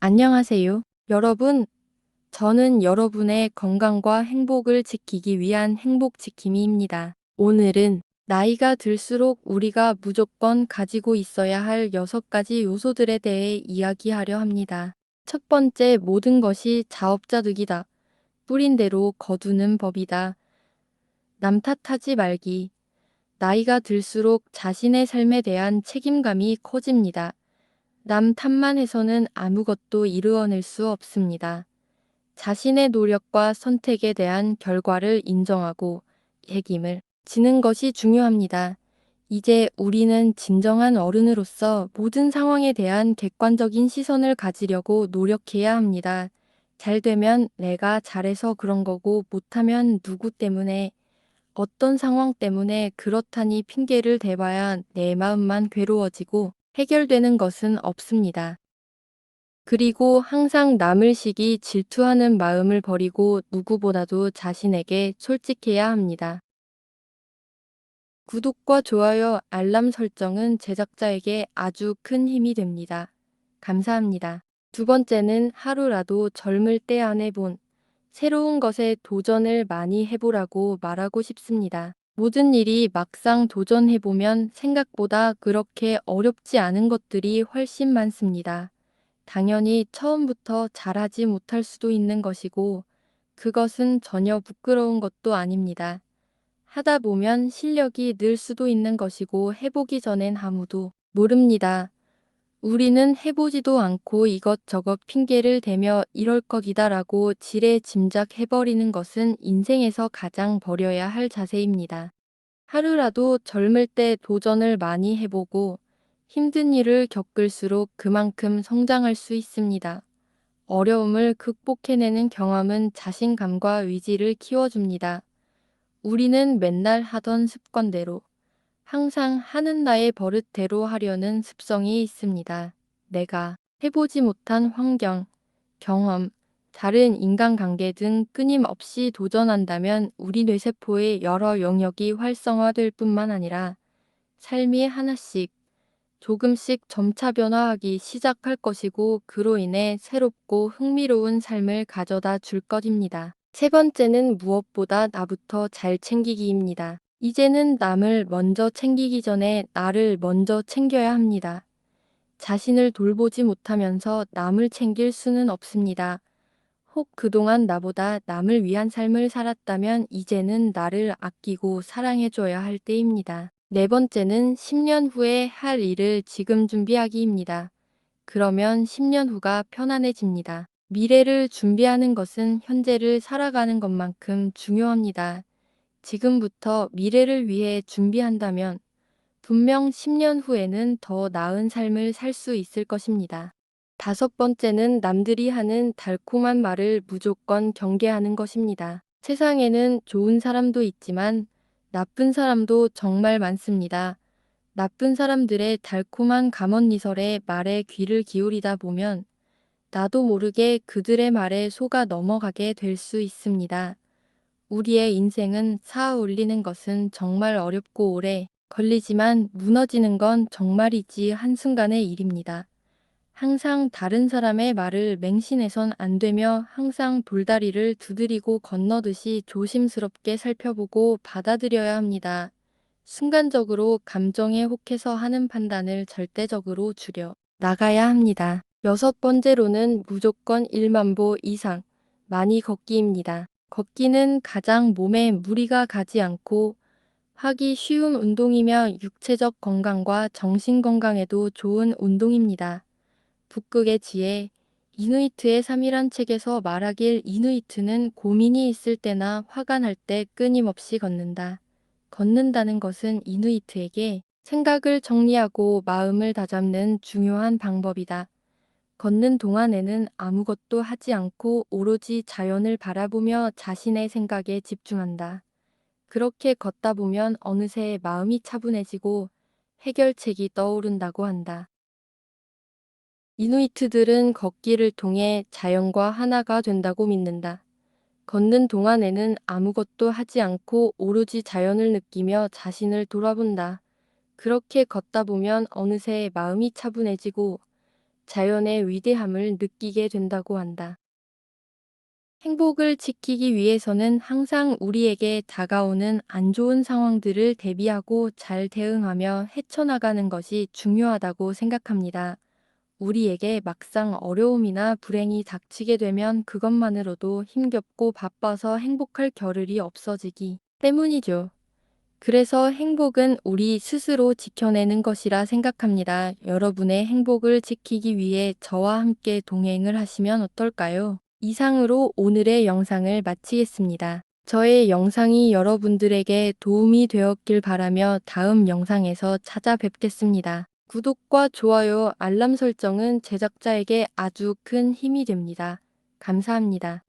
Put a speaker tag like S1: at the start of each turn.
S1: 안녕하세요. 여러분, 저는 여러분의 건강과 행복을 지키기 위한 행복지킴이입니다. 오늘은 나이가 들수록 우리가 무조건 가지고 있어야 할 6가지 요소들에 대해 이야기하려 합니다. 첫 번째, 모든 것이 자업자득이다. 뿌린 대로 거두는 법이다. 남 탓하지 말기. 나이가 들수록 자신의 삶에 대한 책임감이 커집니다. 남 탓만 해서는 아무것도 이루어낼 수 없습니다. 자신의 노력과 선택에 대한 결과를 인정하고 책임을 지는 것이 중요합니다. 이제 우리는 진정한 어른으로서 모든 상황에 대한 객관적인 시선을 가지려고 노력해야 합니다. 잘 되면 내가 잘해서 그런 거고 못하면 누구 때문에 어떤 상황 때문에 그렇다니 핑계를 대봐야 내 마음만 괴로워지고 해결되는 것은 없습니다. 그리고 항상 남을 시기 질투하는 마음을 버리고 누구보다도 자신에게 솔직해야 합니다. 구독과 좋아요, 알람 설정은 제작자에게 아주 큰 힘이 됩니다. 감사합니다. 두 번째는 하루라도 젊을 때 안 해본 새로운 것에 도전을 많이 해보라고 말하고 싶습니다. 모든 일이 막상 도전해보면 생각보다 그렇게 어렵지 않은 것들이 훨씬 많습니다. 당연히 처음부터 잘하지 못할 수도 있는 것이고, 그것은 전혀 부끄러운 것도 아닙니다. 하다 보면 실력이 늘 수도 있는 것이고 해보기 전엔 아무도 모릅니다. 우리는 해보지도 않고 이것저것 핑계를 대며 이럴 것이다라고 지레 짐작해버리는 것은 인생에서 가장 버려야 할 자세입니다. 하루라도 젊을 때 도전을 많이 해보고 힘든 일을 겪을수록 그만큼 성장할 수 있습니다. 어려움을 극복해내는 경험은 자신감과 의지를 키워줍니다. 우리는 맨날 하던 습관대로 항상 하는 나의 버릇대로 하려는 습성이 있습니다. 내가 해보지 못한 환경, 경험, 다른 인간관계 등 끊임없이 도전한다면 우리 뇌세포의 여러 영역이 활성화될 뿐만 아니라 삶이 하나씩 조금씩 점차 변화하기 시작할 것이고 그로 인해 새롭고 흥미로운 삶을 가져다 줄 것입니다. 세 번째는 무엇보다 나부터 잘 챙기기입니다. 이제는 남을 먼저 챙기기 전에 나를 먼저 챙겨야 합니다. 자신을 돌보지 못하면서 남을 챙길 수는 없습니다. 혹 그동안 나보다 남을 위한 삶을 살았다면 이제는 나를 아끼고 사랑해줘야 할 때입니다. 네 번째는 10년 후에 할 일을 지금 준비하기입니다. 그러면 10년 후가 편안해집니다. 미래를 준비하는 것은 현재를 살아가는 것만큼 중요합니다. 지금부터 미래를 위해 준비한다면 분명 10년 후에는 더 나은 삶을 살 수 있을 것입니다. 다섯 번째는 남들이 하는 달콤한 말을 무조건 경계하는 것입니다. 세상에는 좋은 사람도 있지만 나쁜 사람도 정말 많습니다. 나쁜 사람들의 달콤한 감언이설에 말에 귀를 기울이다 보면 나도 모르게 그들의 말에 속아 넘어가게 될 수 있습니다. 우리의 인생은 쌓아 올리는 것은 정말 어렵고 오래 걸리지만 무너지는 건 정말이지 한순간의 일입니다. 항상 다른 사람의 말을 맹신해선 안 되며 항상 돌다리를 두드리고 건너듯이 조심스럽게 살펴보고 받아들여야 합니다. 순간적으로 감정에 혹해서 하는 판단을 절대적으로 줄여 나가야 합니다. 여섯 번째로는 무조건 1만 보 이상 많이 걷기입니다. 걷기는 가장 몸에 무리가 가지 않고 하기 쉬운 운동이며 육체적 건강과 정신 건강에도 좋은 운동입니다. 북극의 지혜, 이누이트의 3이란 책에서 말하길 이누이트는 고민이 있을 때나 화가 날 때 끊임없이 걷는다. 걷는다는 것은 이누이트에게 생각을 정리하고 마음을 다잡는 중요한 방법이다. 걷는 동안에는 아무것도 하지 않고 오로지 자연을 바라보며 자신의 생각에 집중한다. 그렇게 걷다 보면 어느새 마음이 차분해지고 해결책이 떠오른다고 한다. 이누이트들은 걷기를 통해 자연과 하나가 된다고 믿는다. 걷는 동안에는 아무것도 하지 않고 오로지 자연을 느끼며 자신을 돌아본다. 그렇게 걷다 보면 어느새 마음이 차분해지고 자연의 위대함을 느끼게 된다고 한다. 행복을 지키기 위해서는 항상 우리에게 다가오는 안 좋은 상황들을 대비하고 잘 대응하며 헤쳐나가는 것이 중요하다고 생각합니다. 우리에게 막상 어려움이나 불행이 닥치게 되면 그것만으로도 힘겹고 바빠서 행복할 겨를이 없어지기 때문이죠. 그래서 행복은 우리 스스로 지켜내는 것이라 생각합니다. 여러분의 행복을 지키기 위해 저와 함께 동행을 하시면 어떨까요? 이상으로 오늘의 영상을 마치겠습니다. 저의 영상이 여러분들에게 도움이 되었길 바라며 다음 영상에서 찾아뵙겠습니다. 구독과 좋아요, 알람 설정은 제작자에게 아주 큰 힘이 됩니다. 감사합니다.